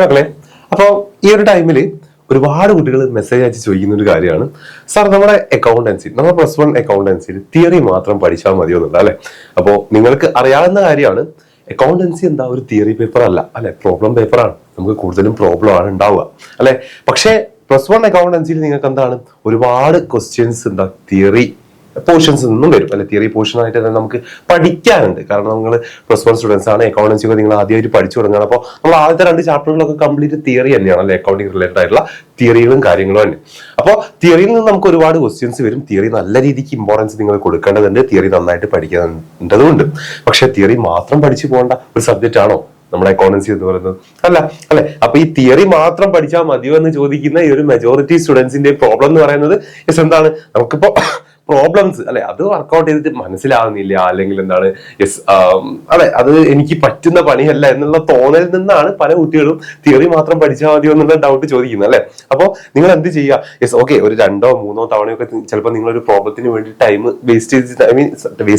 മക്കളെ, അപ്പോൾ ഈ ഒരു ടൈമിൽ ഒരുപാട് കുട്ടികൾ മെസ്സേജ് അയച്ച് ചോദിക്കുന്ന ഒരു കാര്യമാണ്, സാർ നമ്മുടെ അക്കൗണ്ടൻസി, നമ്മുടെ +1 അക്കൗണ്ടൻസിയിൽ തിയറി മാത്രം പഠിച്ചാൽ മതിയോ എന്നുള്ള അല്ലെ. അപ്പോൾ നിങ്ങൾക്ക് അറിയാവുന്ന കാര്യമാണ്, അക്കൗണ്ടൻസി എന്താ ഒരു തിയറി പേപ്പർ അല്ല അല്ലെ, പ്രോബ്ലം പേപ്പറാണ്. നമുക്ക് കൂടുതലും പ്രോബ്ലം ആണ് ഉണ്ടാവുക അല്ലെ. പക്ഷേ +1 അക്കൗണ്ടൻസിയിൽ നിങ്ങൾക്ക് എന്താണ് ഒരുപാട് ക്വസ്റ്റ്യൻസ് എന്താ തിയറി പോർഷൻസ് നിന്നും വരും അല്ലെ. തിയറി പോർഷൻ ആയിട്ട് തന്നെ നമുക്ക് പഠിക്കാനുണ്ട്. കാരണം നിങ്ങൾ +1 സ്റ്റുഡൻസ് ആണ്, അക്കൗണ്ടൻസി ഒക്കെ നിങ്ങൾ ആദ്യമായിട്ട് പഠിച്ചു തുടങ്ങുകയാണ്. അപ്പോൾ നമ്മൾ ആദ്യത്തെ 2 ചാപ്റ്ററുകളൊക്കെ കംപ്ലീറ്റ് തിയറി തന്നെയാണ് അല്ലെ, അക്കൗണ്ടിങ് റിലേറ്റഡ് ആയിട്ടുള്ള തിയറികളും കാര്യങ്ങളും തന്നെ. അപ്പോൾ തിയറിയിൽ നിന്ന് നമുക്ക് ഒരുപാട് ക്വസ്റ്റ്യൻസ് വരും. തിയറി നല്ല രീതിക്ക് ഇമ്പോർട്ടൻസ് നിങ്ങൾ കൊടുക്കേണ്ടതുണ്ട്, തിയറി നന്നായിട്ട് പഠിക്കേണ്ടതുണ്ട്. പക്ഷെ തിയറി മാത്രം പഠിച്ചു പോകേണ്ട ഒരു സബ്ജക്റ്റ് ആണോ നമ്മുടെ അക്കൗണ്ടൻസി എന്ന് പറയുന്നത്? അല്ല അല്ലെ. അപ്പൊ ഈ തിയറി മാത്രം പഠിച്ചാൽ മതിയോ എന്ന് ചോദിക്കുന്ന ഈ ഒരു മെജോറിറ്റി സ്റ്റുഡൻസിന്റെ പ്രോബ്ലം എന്ന് പറയുന്നത് എന്താണ്, നമുക്കിപ്പോ പ്രോബ്ലംസ് അല്ലെ അത് വർക്ക്ഔട്ട് ചെയ്തിട്ട് മനസ്സിലാവുന്നില്ല, അല്ലെങ്കിൽ എന്താണ് അല്ലെ അത് എനിക്ക് പറ്റുന്ന പണിയല്ല എന്നുള്ള തോന്നലിൽ നിന്നാണ് പല കുട്ടികളും തിയറി മാത്രം പഠിച്ചാൽ മതിയോ എന്നുള്ള ഡൗട്ട് ചോദിക്കുന്നത് അല്ലെ. അപ്പോൾ നിങ്ങൾ എന്ത് ചെയ്യുക, ഓക്കെ ഒരു 2 or 3 തവണയൊക്കെ ചിലപ്പോൾ നിങ്ങളൊരു പ്രോബ്ലത്തിന് വേണ്ടി ടൈം വേസ്റ്റ്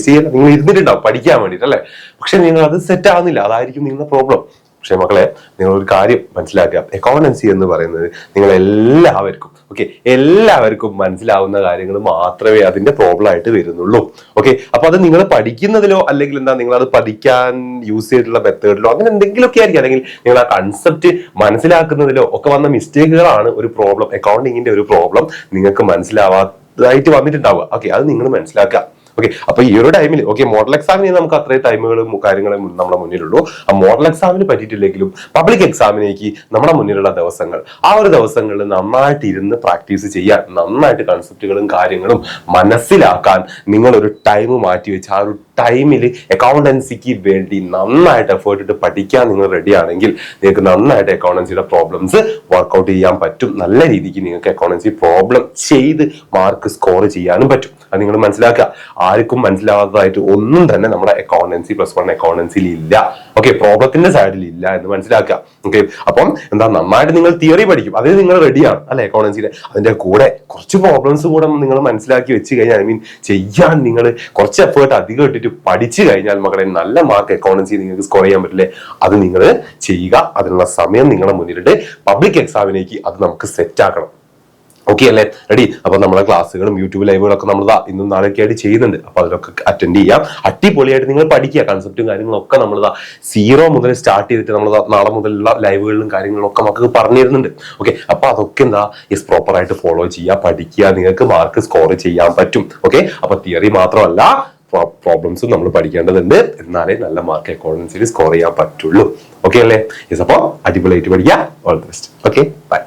ചെയ്യാൻ നിങ്ങൾ ഇരുന്നിട്ടുണ്ടാവും പഠിക്കാൻ വേണ്ടിയിട്ട് അല്ലെ. പക്ഷെ നിങ്ങൾ അത് സെറ്റ് ആവുന്നില്ല, അതായിരിക്കും നിങ്ങളുടെ പ്രോബ്ലം. പക്ഷെ മക്കളെ, നിങ്ങൾ ഒരു കാര്യം മനസ്സിലാക്കുക, അക്കൗണ്ടൻസി എന്ന് പറയുന്നത് നിങ്ങൾ എല്ലാവർക്കും മനസ്സിലാവുന്ന കാര്യങ്ങൾ മാത്രമേ അതിന്റെ പ്രോബ്ലം ആയിട്ട് വരുന്നുള്ളൂ. ഓക്കെ, അപ്പൊ അത് നിങ്ങൾ പഠിക്കുന്നതിലോ അല്ലെങ്കിൽ എന്താ നിങ്ങൾ അത് പഠിക്കാൻ യൂസ് ചെയ്തിട്ടുള്ള മെത്തേഡിലോ അങ്ങനെ എന്തെങ്കിലുമൊക്കെ ആയിരിക്കും, അല്ലെങ്കിൽ നിങ്ങൾ ആ കൺസെപ്റ്റ് മനസ്സിലാക്കുന്നതിലോ ഒക്കെ വന്ന മിസ്റ്റേക്കുകളാണ് ഒരു പ്രോബ്ലം, അക്കൗണ്ടിങ്ങിന്റെ ഒരു പ്രോബ്ലം നിങ്ങൾക്ക് മനസ്സിലാവാതായിട്ട് വന്നിട്ടുണ്ടാവുക. ഓക്കെ, അത് നിങ്ങൾ മനസ്സിലാക്കുക. ഓക്കെ, അപ്പൊ ഈ ഒരു ടൈമിൽ മോഡൽ എക്സാമിന് നമുക്ക് അത്രയും ടൈമുകളും കാര്യങ്ങളും നമ്മുടെ മുന്നിലുള്ളൂ. ആ മോഡൽ എക്സാമിന് പറ്റിയിട്ടില്ലെങ്കിലും പബ്ലിക് എക്സാമിനേക്ക് നമ്മുടെ മുന്നിലുള്ള ദിവസങ്ങൾ, ആ ഒരു ദിവസങ്ങളിൽ നന്നായിട്ട് ഇരുന്ന് പ്രാക്ടീസ് ചെയ്യാൻ, നന്നായിട്ട് കൺസെപ്റ്റുകളും കാര്യങ്ങളും മനസ്സിലാക്കാൻ നിങ്ങൾ ഒരു ടൈം മാറ്റി വെച്ച് ആ ഒരു ടൈമിൽ അക്കൗണ്ടൻസിക്ക് വേണ്ടി നന്നായിട്ട് എഫേർട്ട് ഇട്ട് പഠിക്കാൻ നിങ്ങൾ റെഡി ആണെങ്കിൽ നിങ്ങൾക്ക് നന്നായിട്ട് അക്കൗണ്ടൻസിയുടെ പ്രോബ്ലംസ് വർക്ക്ഔട്ട് ചെയ്യാൻ പറ്റും. നല്ല രീതിക്ക് നിങ്ങൾക്ക് അക്കൗണ്ടൻസി പ്രോബ്ലം ചെയ്ത് മാർക്ക് സ്കോർ ചെയ്യാനും പറ്റും. അത് നിങ്ങൾ മനസ്സിലാക്കുക. ആർക്കും മനസ്സിലാവാത്തതായിട്ട് ഒന്നും തന്നെ നമ്മുടെ അക്കൗണ്ടൻസി +1 അക്കൗണ്ടൻസിയിൽ ഇല്ല. ഓക്കെ, പ്രോബ്ലത്തിന്റെ സൈഡിൽ ഇല്ല എന്ന് മനസ്സിലാക്കുക. ഓക്കെ, അപ്പം എന്താ നന്നായിട്ട് നിങ്ങൾ തിയറി പഠിക്കും, അതിന് നിങ്ങൾ റെഡിയാണ് അല്ലെ അക്കൗണ്ടൻസിയുടെ. അതിന്റെ കൂടെ കുറച്ച് പ്രോബ്ലംസ് കൂടെ നിങ്ങൾ മനസ്സിലാക്കി വെച്ച് കഴിഞ്ഞാൽ ചെയ്യാൻ നിങ്ങൾ കുറച്ച് എഫേർട്ട് അധികം ഇട്ടിട്ട് പഠിച്ചു കഴിഞ്ഞാൽ മക്കളെ നല്ല മാർക്ക് അക്കൗണ്ടൻസി നിങ്ങൾക്ക് സ്കോർ ചെയ്യാൻ പറ്റില്ലേ. അത് നിങ്ങൾ ചെയ്യുക. അതിനുള്ള സമയം നിങ്ങളുടെ മുന്നിലുണ്ട്. പബ്ലിക് എക്സാമിനേക്ക് അത് നമുക്ക് സെറ്റ് ആക്കണം. ഓക്കെ അല്ലേ, റെഡി? അപ്പൊ നമ്മുടെ ക്ലാസ്സുകളും യൂട്യൂബ് ലൈവുകളൊക്കെ നമ്മൾ ഇന്നും നാളെയൊക്കെ ആയിട്ട് ചെയ്യുന്നുണ്ട്. അപ്പൊ അതിലൊക്കെ അറ്റൻഡ് ചെയ്യാം. അടിപൊളിയായിട്ട് നിങ്ങൾ പഠിക്കുക. കൺസെപ്റ്റും കാര്യങ്ങളൊക്കെ നമ്മൾ 0 മുതൽ സ്റ്റാർട്ട് ചെയ്തിട്ട് നമ്മൾ നാളെ മുതലുള്ള ലൈവുകളിലും കാര്യങ്ങളും ഒക്കെ നമുക്ക് പറഞ്ഞു തരുന്നുണ്ട്. ഓക്കെ, അപ്പൊ അതൊക്കെ പ്രോപ്പർ ആയിട്ട് ഫോളോ ചെയ്യുക, പഠിക്കുക. നിങ്ങൾക്ക് മാർക്ക് സ്കോർ ചെയ്യാൻ പറ്റും. ഓക്കെ, അപ്പൊ തിയറി മാത്രമല്ല പ്രോബ്ലംസും നമ്മൾ പഠിക്കേണ്ടതുണ്ട്. എന്നാലേ നല്ല മാർക്ക് അക്കൗണ്ടൻസിയിൽ സ്കോർ ചെയ്യാൻ പറ്റുള്ളൂ. ഓക്കെ അല്ലേ? അപ്പൊ അടിപൊളിയായിട്ട് പഠിക്കുക. All the best. Okay, by.